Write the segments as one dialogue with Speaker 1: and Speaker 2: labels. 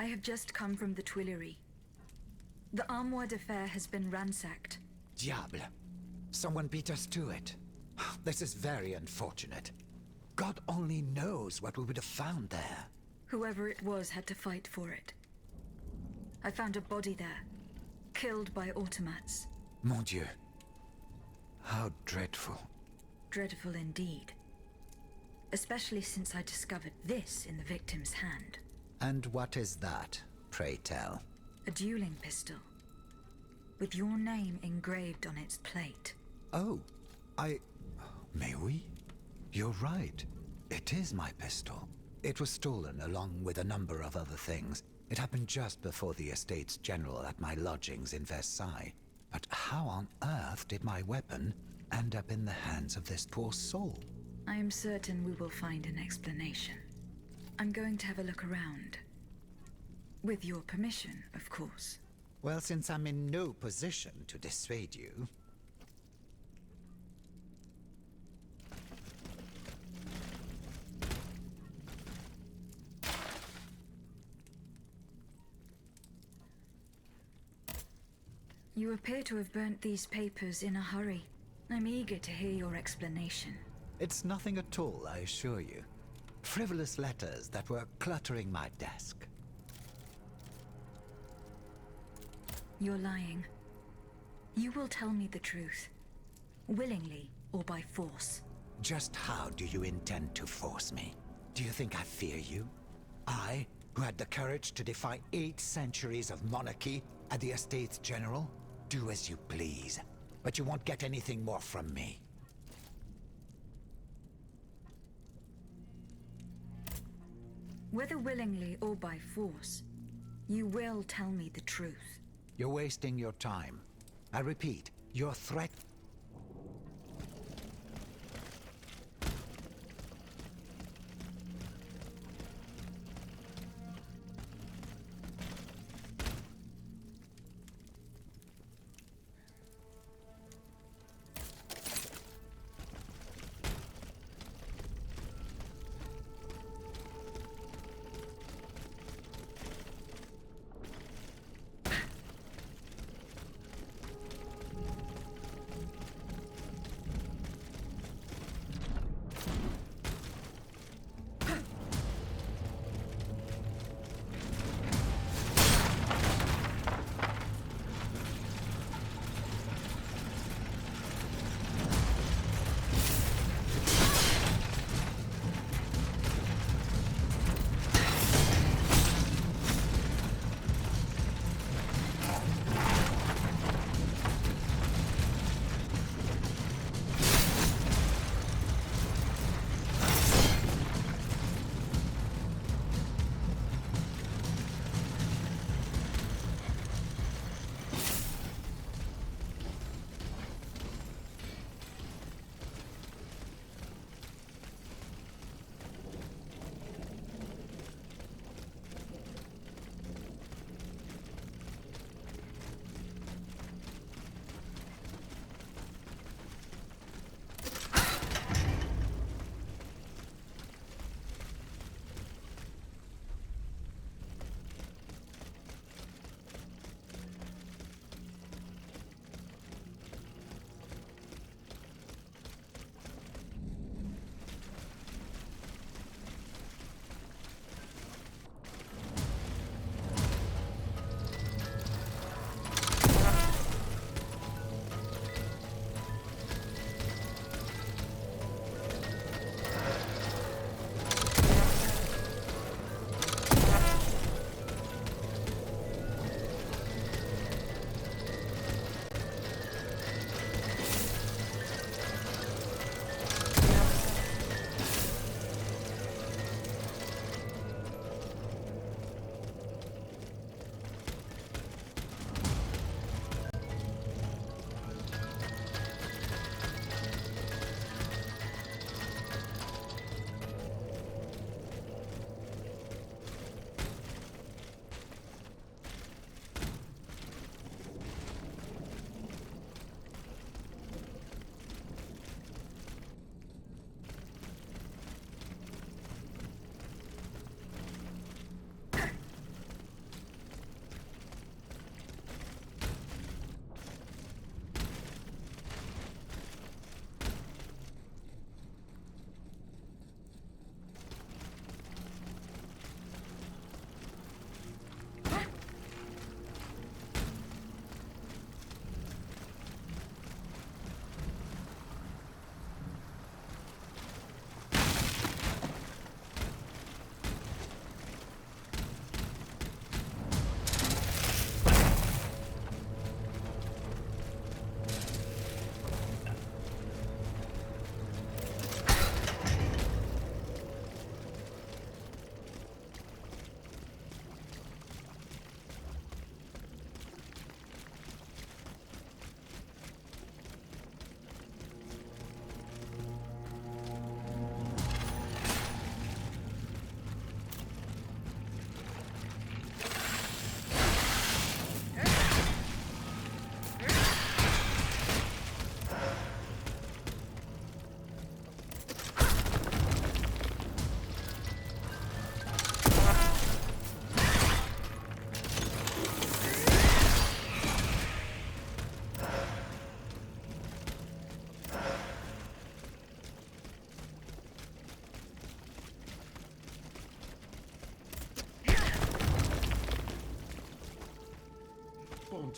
Speaker 1: I have just come from the Tuileries. The Armoire de Fer has been ransacked.
Speaker 2: Diable. Someone beat us to it. This is very unfortunate. God only knows what we would have found there.
Speaker 1: Whoever it was had to fight for it. I found a body there, killed by automats.
Speaker 2: Mon Dieu. How dreadful.
Speaker 1: Dreadful indeed. Especially since I discovered this in the victim's hand.
Speaker 2: And what is that, pray tell?
Speaker 1: A dueling pistol, with your name engraved on its plate.
Speaker 2: Oh, May we? You're right. It is my pistol. It was stolen along with a number of other things. It happened just before the Estates General at my lodgings in Versailles. But how on earth did my weapon end up in the hands of this poor soul?
Speaker 1: I am certain we will find an explanation. I'm going to have a look around. With your permission, of course.
Speaker 2: Well, since I'm in no position to dissuade you...
Speaker 1: You appear to have burnt these papers in a hurry. I'm eager to hear your explanation.
Speaker 2: It's nothing at all, I assure you. Frivolous letters that were cluttering my desk.
Speaker 1: You're lying. You will tell me the truth. Willingly or by force.
Speaker 2: Just how do you intend to force me? Do you think I fear you? I, who had the courage to defy 8 centuries of monarchy at the Estates General? Do as you please, but you won't get anything more from me.
Speaker 1: Whether willingly or by force, you will tell me the truth.
Speaker 2: You're wasting your time. I repeat, your threat...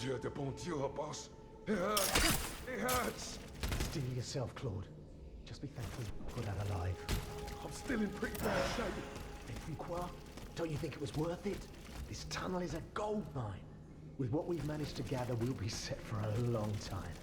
Speaker 3: Dieu de bon Dieu, boss. It hurts. It hurts.
Speaker 4: Steel yourself, Claude. Just be thankful you got out alive.
Speaker 3: I'm still in pretty bad shape.
Speaker 4: Et puis quoi? Don't you think it was worth it? This tunnel is a gold mine. With what we've managed to gather, we'll be set for a long time.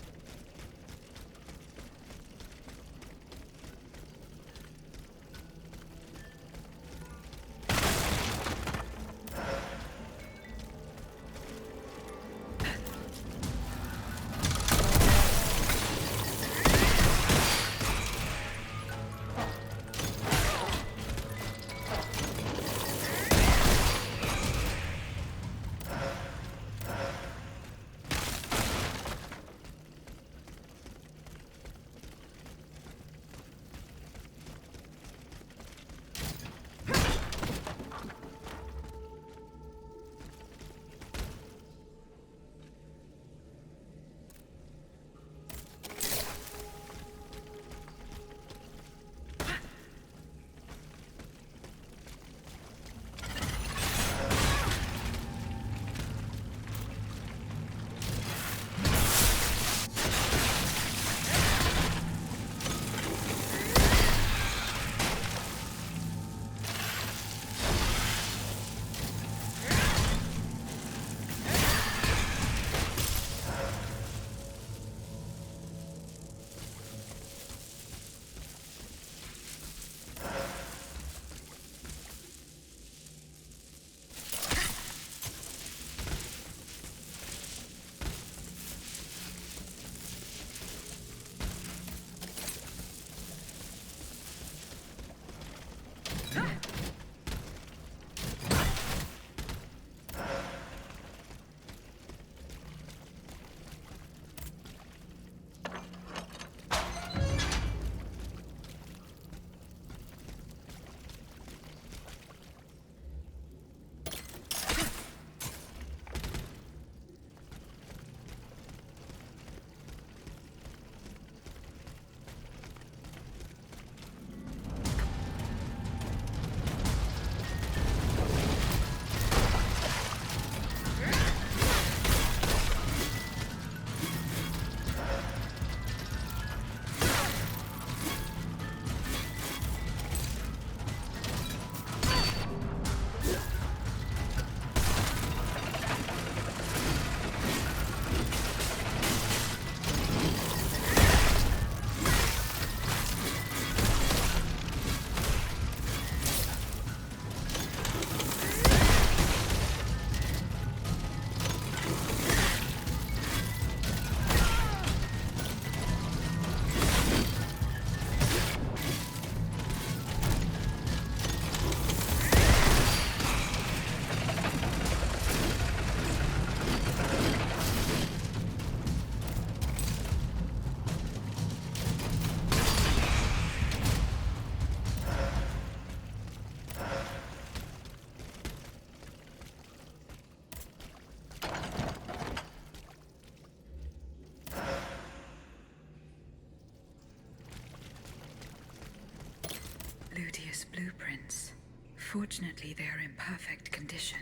Speaker 1: Blueprints. Fortunately, they are in perfect condition.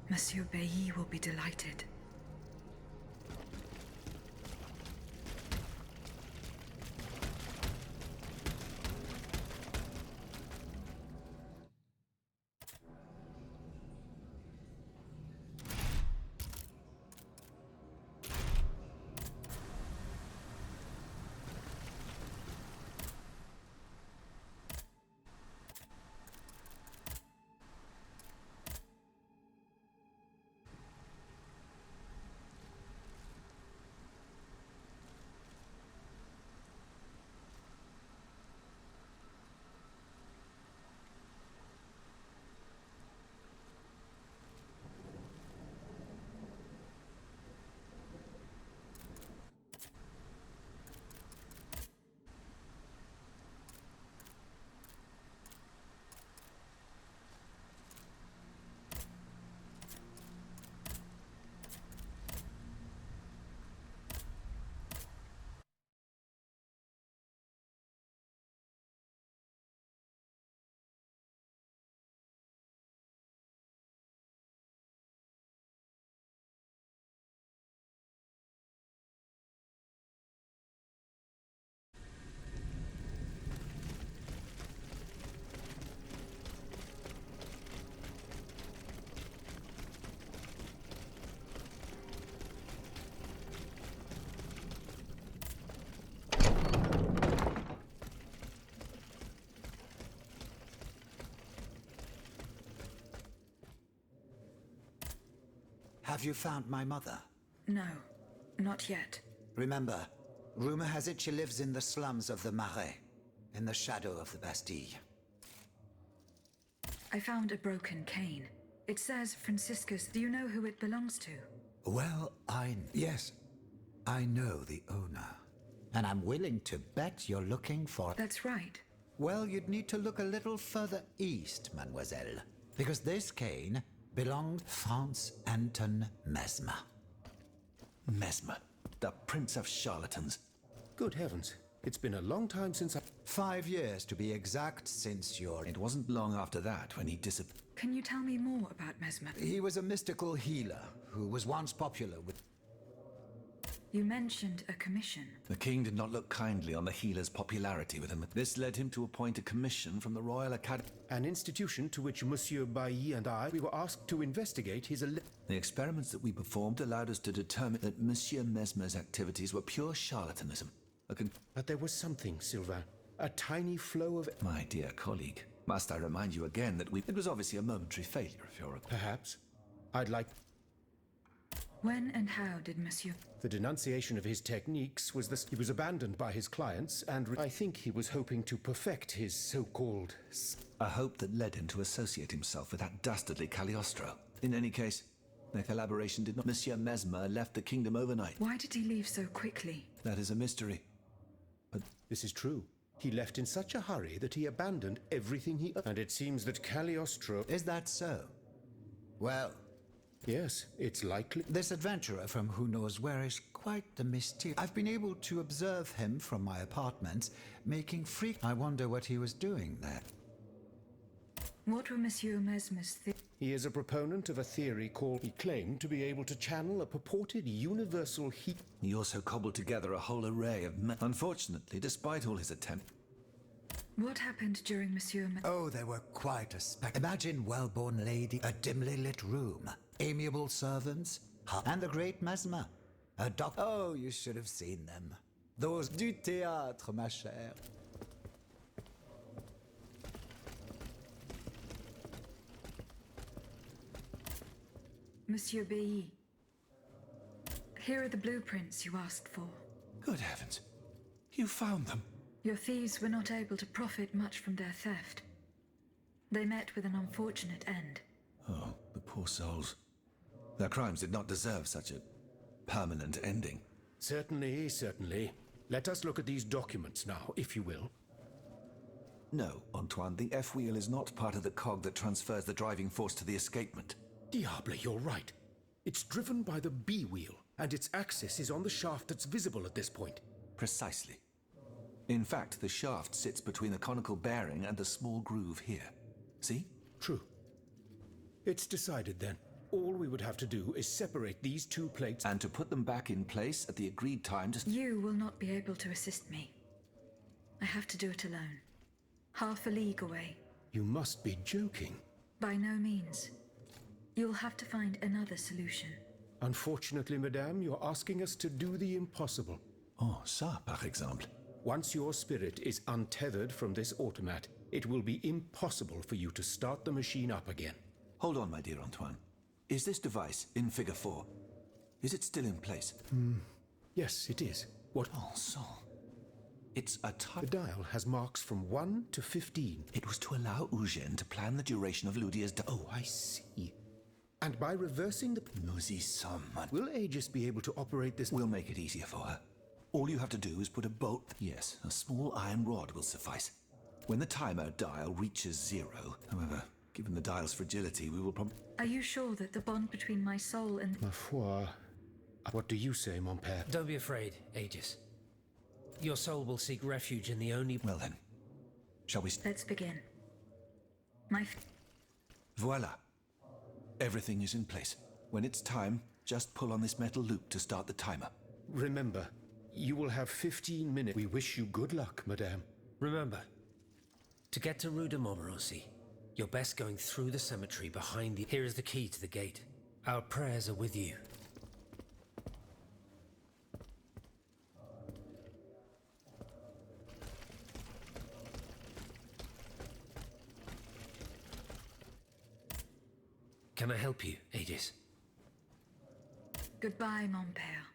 Speaker 1: Monsieur Bailly will be delighted.
Speaker 2: Have you found my mother?
Speaker 1: No, not yet.
Speaker 2: Remember, rumor has it she lives in the slums of the Marais, in the shadow of the Bastille.
Speaker 1: I found a broken cane. It says Franciscus. Do you know who it belongs to?
Speaker 2: Well, yes, I know the owner. And I'm willing to bet you're looking for...
Speaker 1: That's right.
Speaker 2: Well, you'd need to look a little further east, mademoiselle. Because this cane belonged Franz Anton Mesmer.
Speaker 5: Mesmer, the prince of charlatans.
Speaker 6: Good heavens. It's been a long time since
Speaker 2: 5 years to be exact since your...
Speaker 5: It wasn't long after that when he disappeared.
Speaker 1: Can you tell me more about Mesmer?
Speaker 2: He was a mystical healer who was once popular with...
Speaker 1: You mentioned a commission.
Speaker 5: The king did not look kindly on the healer's popularity with him. This led him to appoint a commission from the Royal Academy.
Speaker 6: an institution to which Monsieur Bailly and we were asked to investigate his...
Speaker 5: The experiments that we performed allowed us to determine that Monsieur Mesmer's activities were pure charlatanism.
Speaker 6: But there was something, Sylvain. A tiny flow of...
Speaker 5: My dear colleague, must I remind you again that it was obviously a momentary failure, if you're...
Speaker 6: Perhaps. I'd like...
Speaker 1: When and how did Monsieur...
Speaker 6: The denunciation of his techniques was he was abandoned by his clients, and I think he was hoping to perfect his so-called...
Speaker 5: A hope that led him to associate himself with that dastardly Cagliostro. In any case, their collaboration did not... Monsieur Mesmer left the kingdom overnight.
Speaker 1: Why did he leave so quickly?
Speaker 5: That is a mystery. But
Speaker 6: This is true. He left in such a hurry that he abandoned everything he... And it seems that Cagliostro...
Speaker 2: Is that so? Well...
Speaker 6: Yes, it's likely.
Speaker 2: This adventurer from who knows where is quite the mysterious. I've been able to observe him from my apartments, making freak... I wonder what he was doing there.
Speaker 1: What were Monsieur Mesmer's
Speaker 6: He is a proponent of a theory called... He claimed to be able to channel a purported universal heat...
Speaker 5: he also cobbled together a whole array of... Unfortunately, despite all his attempts...
Speaker 1: What happened during Monsieur
Speaker 2: Oh, they were quite a spectacle. Imagine well-born lady, a dimly lit room, amiable servants, and the great Mesmer. A Oh, you should have seen them. Those du théâtre, ma chère.
Speaker 1: Monsieur Bailly. Here are the blueprints you asked for.
Speaker 5: Good heavens. You found them.
Speaker 1: Your thieves were not able to profit much from their theft. They met with an unfortunate end.
Speaker 5: Oh, the poor souls. Their crimes did not deserve such a permanent ending.
Speaker 6: Certainly, certainly. Let us look at these documents now, if you will.
Speaker 5: No, Antoine, the F-wheel is not part of the cog that transfers the driving force to the escapement.
Speaker 6: Diable, you're right. It's driven by the B-wheel, and its axis is on the shaft that's visible at this point.
Speaker 5: Precisely. In fact, the shaft sits between the conical bearing and the small groove here. See?
Speaker 6: True. It's decided then. All we would have to do is separate these two plates...
Speaker 5: And to put them back in place at the agreed time to...
Speaker 1: You will not be able to assist me. I have to do it alone. Half a league away.
Speaker 6: You must be joking.
Speaker 1: By no means. You'll have to find another solution.
Speaker 6: Unfortunately, madame, you're asking us to do the impossible.
Speaker 5: Oh, ça, par exemple.
Speaker 6: Once your spirit is untethered from this automat, it will be impossible for you to start the machine up again.
Speaker 5: Hold on, my dear Antoine. Is this device in figure 4? Is it still in place?
Speaker 6: Yes, it is. What?
Speaker 5: Oh, sang. It's a
Speaker 6: The dial has marks from 1 to 15.
Speaker 5: It was to allow Eugène to plan the duration of Ludia's...
Speaker 6: Oh, I see. And by reversing the...
Speaker 5: Nous y sommes.
Speaker 6: Will Aegis be able to operate this...
Speaker 5: We'll make it easier for her. All you have to do is put a bolt... Yes, a small iron rod will suffice. When the timer dial reaches 0, however, given the dial's fragility, we will probably...
Speaker 1: Are you sure that the bond between my soul and...
Speaker 6: Ma foi. What do you say, mon père?
Speaker 7: Don't be afraid, Aegis. Your soul will seek refuge in the only...
Speaker 5: Well then, shall we...
Speaker 1: Let's begin. My...
Speaker 5: Voila. Everything is in place. When it's time, just pull on this metal loop to start the timer.
Speaker 6: Remember, you will have 15 minutes. We wish you good luck, madame.
Speaker 7: Remember, to get to Rue de Montmorency, you're best going through the cemetery behind the... Here is the key to the gate. Our prayers are with you. Can I help you, Aegis?
Speaker 1: Goodbye, mon père.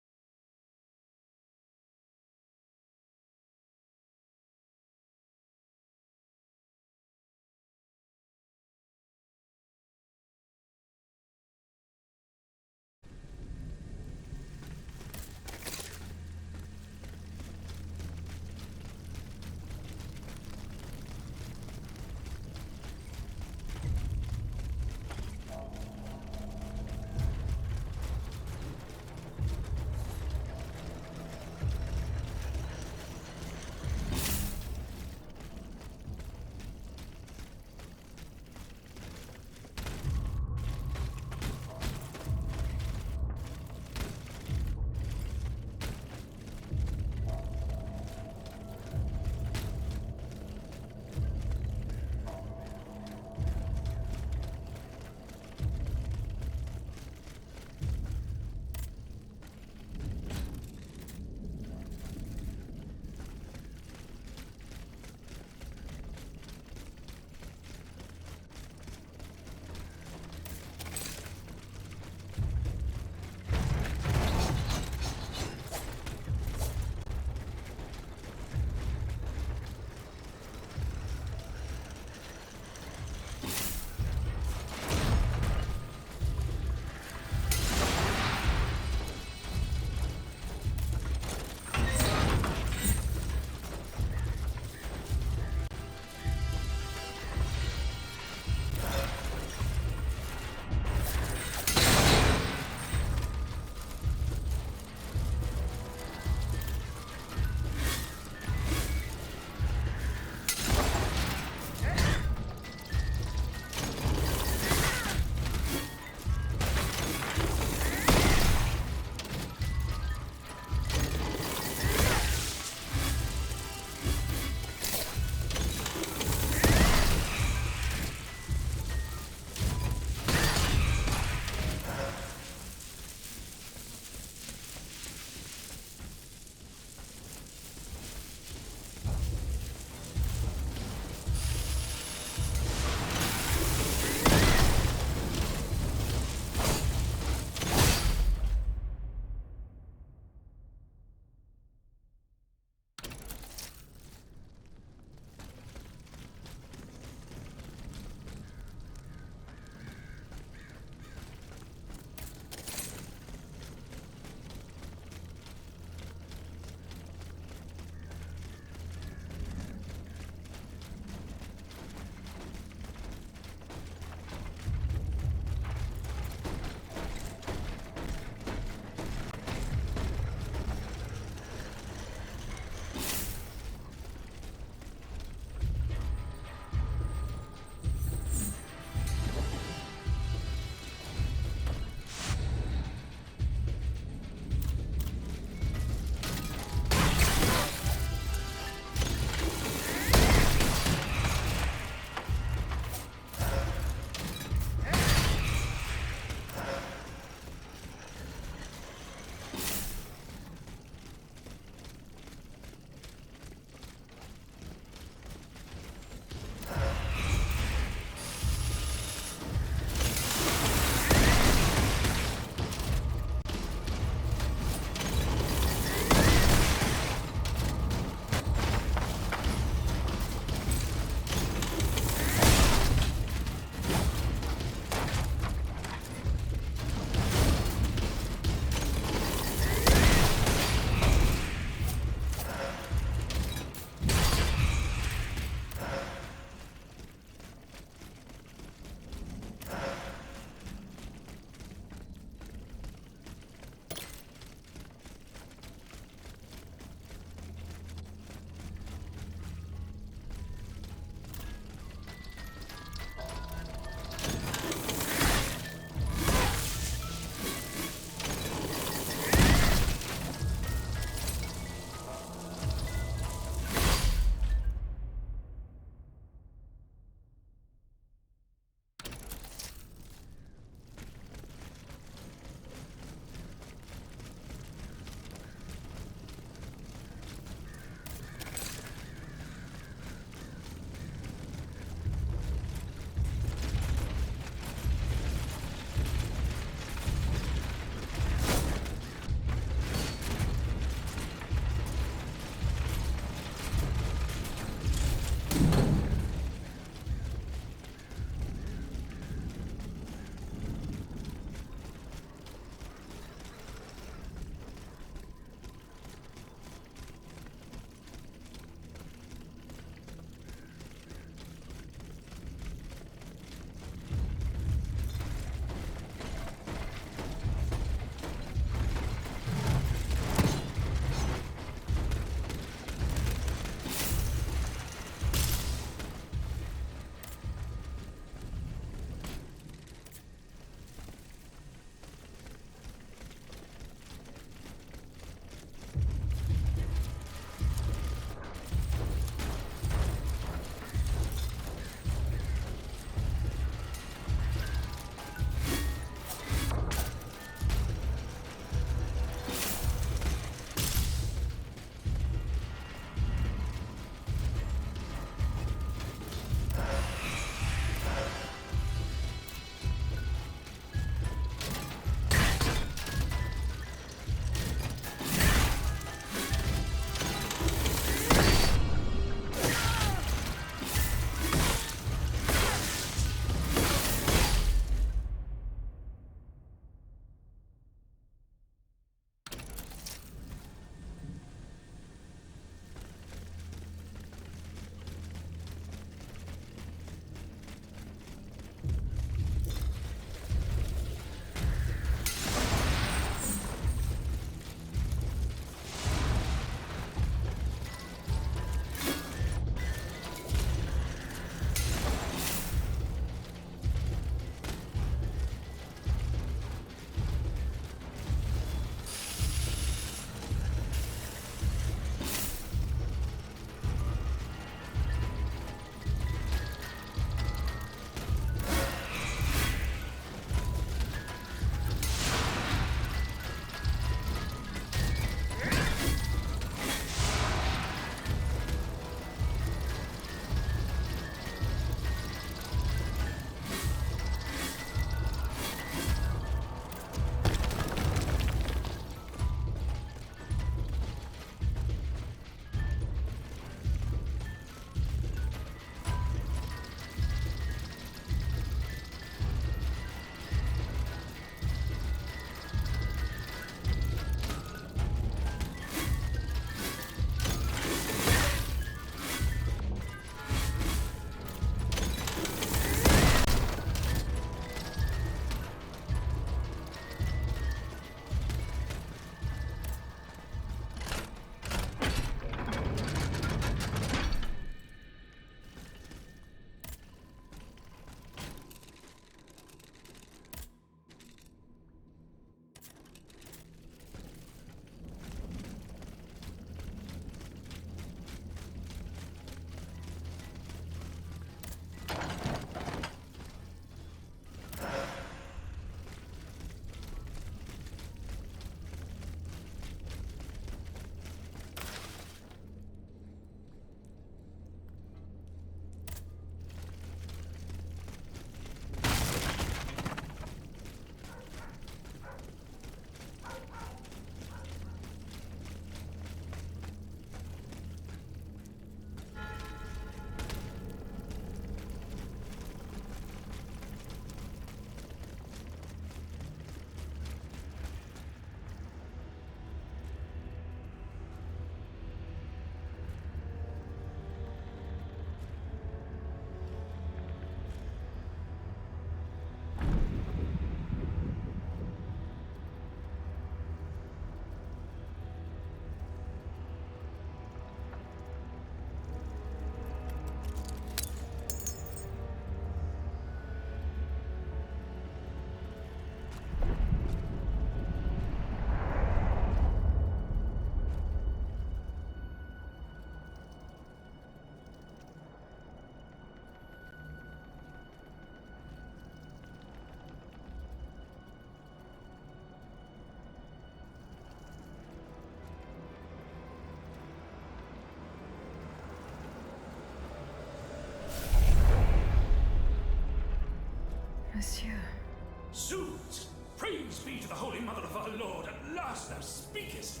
Speaker 8: last thou speakest!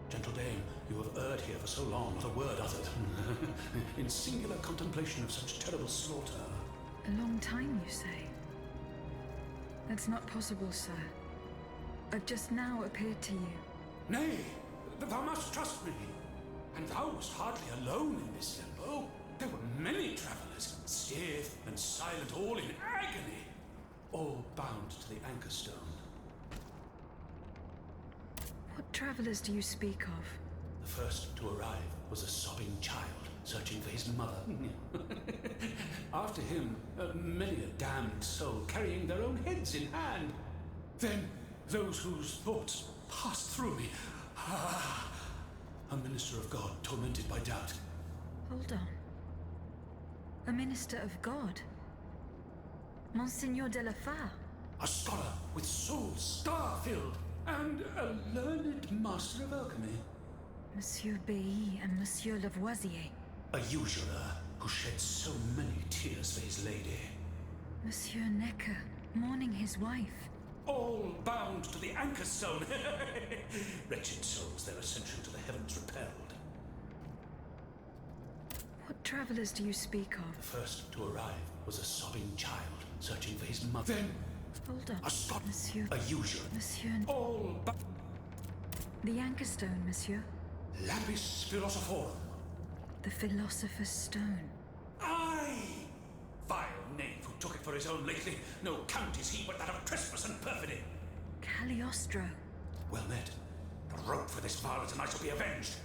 Speaker 8: Gentle dame, you have erred here for so long, not a word uttered. In singular contemplation of such terrible slaughter.
Speaker 1: A long time, you say? That's not possible, sir. I've just now appeared to you.
Speaker 8: Nay, thou must trust me. And thou wast hardly alone in this limbo. There were many travelers, stiff and silent, all in agony, all bound to the anchor stone.
Speaker 1: What travelers do you speak of?
Speaker 8: The first to arrive was a sobbing child, searching for his mother. After him, many a damned soul carrying their own heads in hand. Then, those whose thoughts passed through me. A minister of God tormented by doubt.
Speaker 1: Hold on. A minister of God? Monsignor de la Fare?
Speaker 8: A scholar with soul star-filled, and a learned master of alchemy.
Speaker 1: Monsieur Bailly and Monsieur Lavoisier.
Speaker 8: A usurer who shed so many tears for his lady.
Speaker 1: Monsieur Necker, mourning his wife.
Speaker 8: All bound to the anchor stone. Wretched souls, their ascension to the heavens repelled.
Speaker 1: What travelers do you speak of?
Speaker 8: The first to arrive was a sobbing child, searching for his mother. Then,
Speaker 1: Hold on.
Speaker 8: a Scot,
Speaker 1: Monsieur.
Speaker 8: a usurer.
Speaker 1: Monsieur.
Speaker 8: All
Speaker 1: The anchor stone, monsieur.
Speaker 8: Lapis philosophorum.
Speaker 1: The philosopher's stone.
Speaker 8: Aye! Vile knave who took it for his own lately. No count is he but that of trespass and perfidy.
Speaker 1: Cagliostro.
Speaker 8: Well met. The rope for this varlet and I shall be avenged.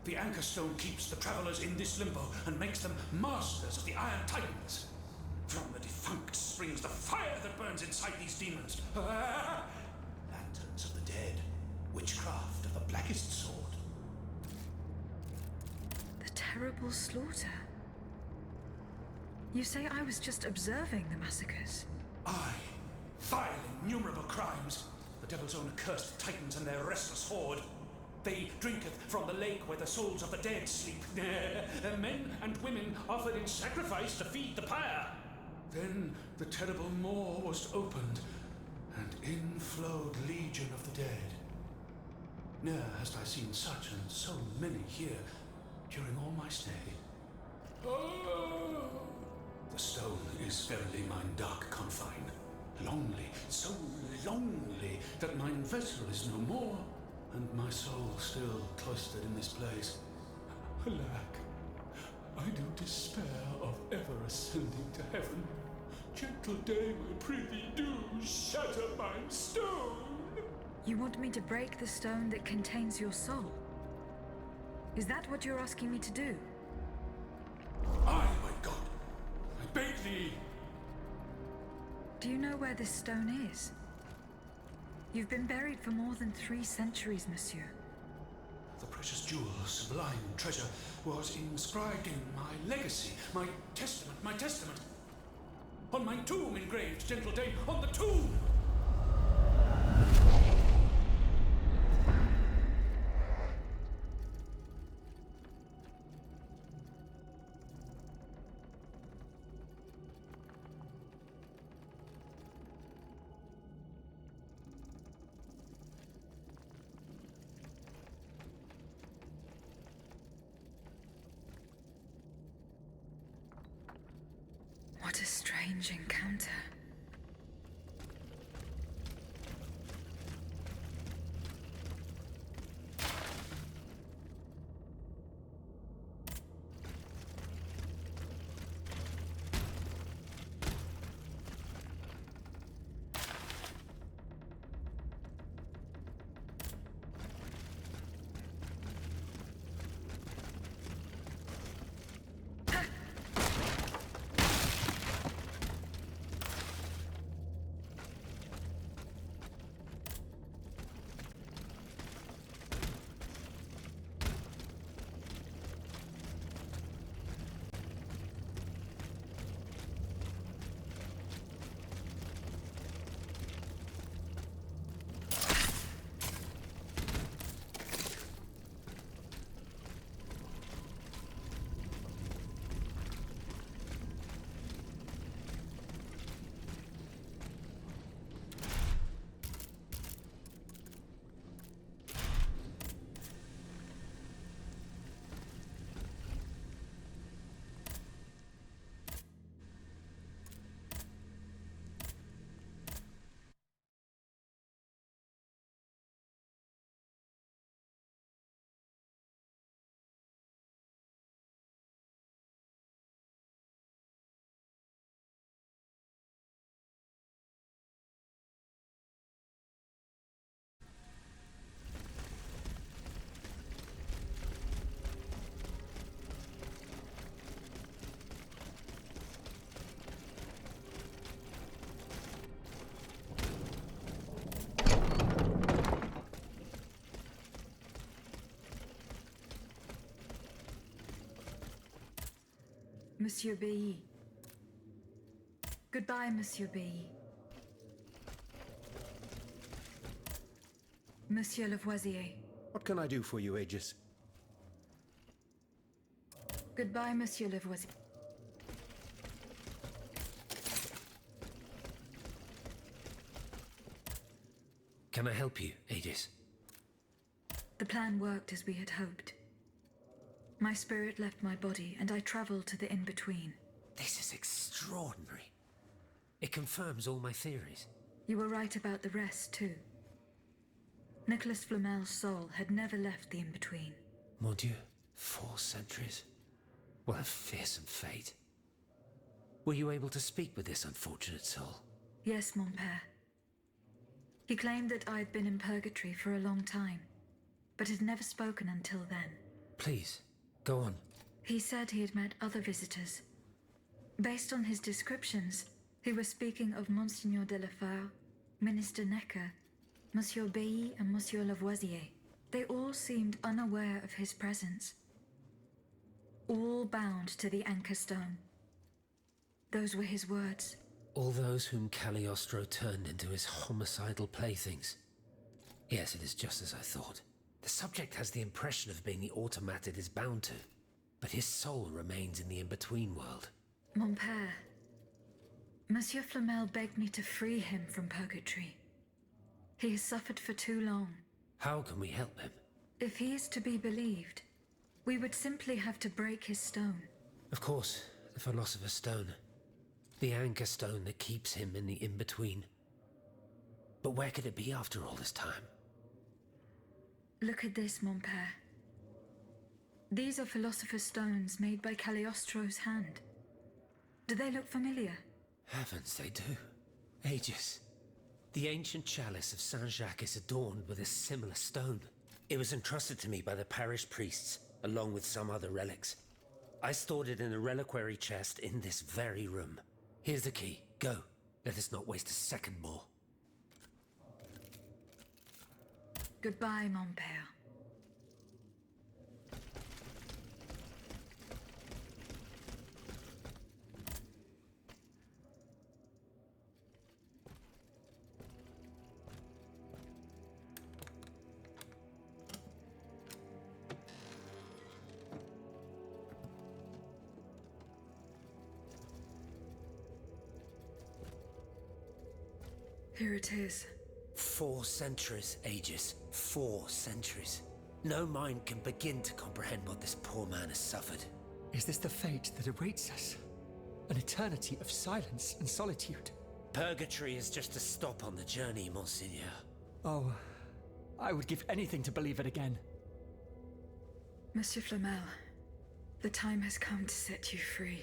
Speaker 8: The anchor stone keeps the travelers in this limbo and makes them masters of the Iron Titans. From the defunct springs the fire that burns inside these demons. Lanterns of the dead. Witchcraft of the blackest sort.
Speaker 1: The terrible slaughter. You say I was just observing the massacres?
Speaker 8: Aye. Vile, innumerable crimes. The devil's own accursed titans and their restless horde. They drinketh from the lake where the souls of the dead sleep. Men and women offered in sacrifice to feed the pyre. Then the terrible maw was opened, and in flowed legion of the dead. Ne'er hast I seen such and so many here during all my stay. Oh! The stone is verily mine dark confine. Lonely, so lonely, that mine vessel is no more, and my soul still cloistered in this place. Alack, I do despair of ever ascending to heaven. Gentle dame, I prithee do shatter mine stone.
Speaker 1: You want me to break the stone that contains your soul? Is that what you're asking me to do?
Speaker 8: Aye, my God, I beg thee.
Speaker 1: Do you know where this stone is? You've been buried for more than 3 centuries, monsieur.
Speaker 8: The precious jewel, sublime treasure, was inscribed in my legacy, my testament. On my tomb engraved, gentle dame, on the tomb!
Speaker 1: What a strange encounter. Monsieur Bailly. Goodbye, Monsieur Bailly. Monsieur Lavoisier.
Speaker 6: What can I do for you, Aegis?
Speaker 1: Goodbye, Monsieur Lavoisier.
Speaker 7: Can I help you, Aegis?
Speaker 1: The plan worked as we had hoped. My spirit left my body, and I traveled to the in-between.
Speaker 7: This is extraordinary. It confirms all my theories.
Speaker 1: You were right about the rest, too. Nicholas Flamel's soul had never left the in-between.
Speaker 7: Mon Dieu, 4 centuries. What a fearsome fate. Were you able to speak with this unfortunate soul?
Speaker 1: Yes, mon père. He claimed that I'd been in purgatory for a long time, but had never spoken until then.
Speaker 7: Please, go on.
Speaker 1: He said he had met other visitors. Based on his descriptions, he was speaking of Monseigneur de la Fare, Minister Necker, Monsieur Bailly and Monsieur Lavoisier. They all seemed unaware of his presence. All bound to the anchor stone. Those were his words.
Speaker 7: All those whom Cagliostro turned into his homicidal playthings. Yes, it is just as I thought. The subject has the impression of being the automat it is bound to, but his soul remains in the in-between world.
Speaker 1: Mon père, Monsieur Flamel begged me to free him from purgatory. He has suffered for too long.
Speaker 7: How can we help him?
Speaker 1: If he is to be believed, we would simply have to break his stone.
Speaker 7: Of course, the Philosopher's Stone. The anchor stone that keeps him in the in-between. But where could it be after all this time?
Speaker 1: Look at this, mon père. These are Philosopher's Stones made by Cagliostro's hand. Do they look familiar?
Speaker 7: Heavens, they do. Aegis. The ancient chalice of Saint-Jacques is adorned with a similar stone. It was entrusted to me by the parish priests, along with some other relics. I stored it in a reliquary chest in this very room. Here's the key. Go. Let us not waste a second more.
Speaker 1: Goodbye, mon père. Here it is.
Speaker 7: 4 centuries, Aegis. 4 centuries. No mind can begin to comprehend what this poor man has suffered.
Speaker 9: Is this the fate that awaits us? An eternity of silence and solitude?
Speaker 7: Purgatory is just a stop on the journey, Monseigneur.
Speaker 9: Oh, I would give anything to believe it again.
Speaker 1: Monsieur Flamel, the time has come to set you free.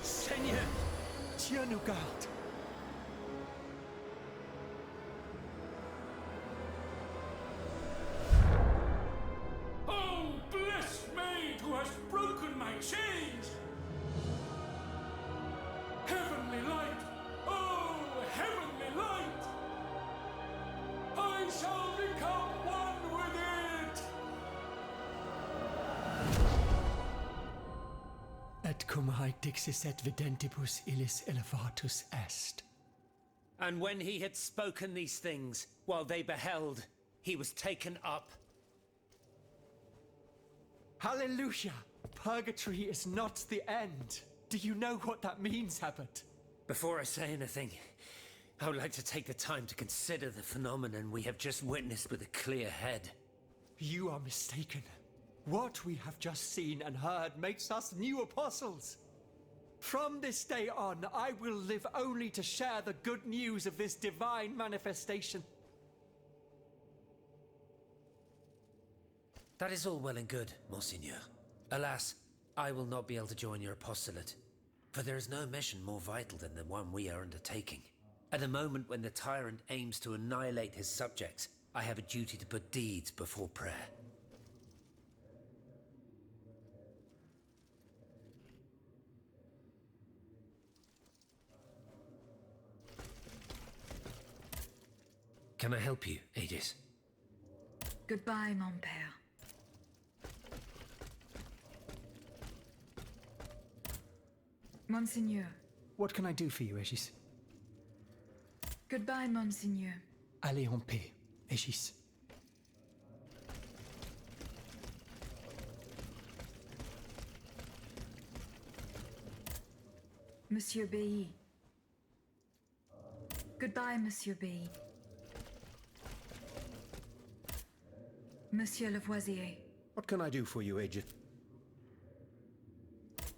Speaker 9: Seigneur, Dieu nous garde.
Speaker 8: Oh, blessed maid who has broken my chains! Heavenly light! Oh, heavenly light! I shall become one with it!
Speaker 9: Et cum haec dixis et videntibus illis elevatus est.
Speaker 7: And when he had spoken these things, while they beheld, he was taken up.
Speaker 9: Hallelujah! Purgatory is not the end. Do you know what that means, Abbot?
Speaker 7: Before I say anything, I would like to take the time to consider the phenomenon we have just witnessed with a clear head.
Speaker 9: You are mistaken. What we have just seen and heard makes us new apostles. From this day on, I will live only to share the good news of this divine manifestation.
Speaker 7: That is all well and good, Monseigneur. Alas, I will not be able to join your apostolate, for there is no mission more vital than the one we are undertaking. At a moment when the tyrant aims to annihilate his subjects, I have a duty to put deeds before prayer. Can I help you, Aegis?
Speaker 1: Goodbye, mon père. Monseigneur.
Speaker 9: What can I do for you, Aegis?
Speaker 1: Goodbye, Monseigneur.
Speaker 9: Allez en paix, Aegis.
Speaker 1: Monsieur Bailly. Goodbye, Monsieur Bailly. Monsieur Lavoisier.
Speaker 6: What can I do for you, Aegis?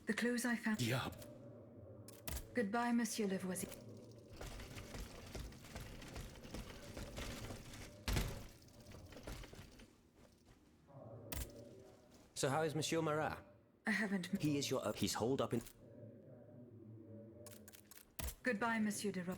Speaker 1: The clues I found.
Speaker 6: Yup.
Speaker 1: Goodbye, Monsieur Lavoisier.
Speaker 10: So how is Monsieur Marat?
Speaker 1: I haven't.
Speaker 10: He is your... he's holed up in...
Speaker 1: Goodbye, Monsieur de Rob.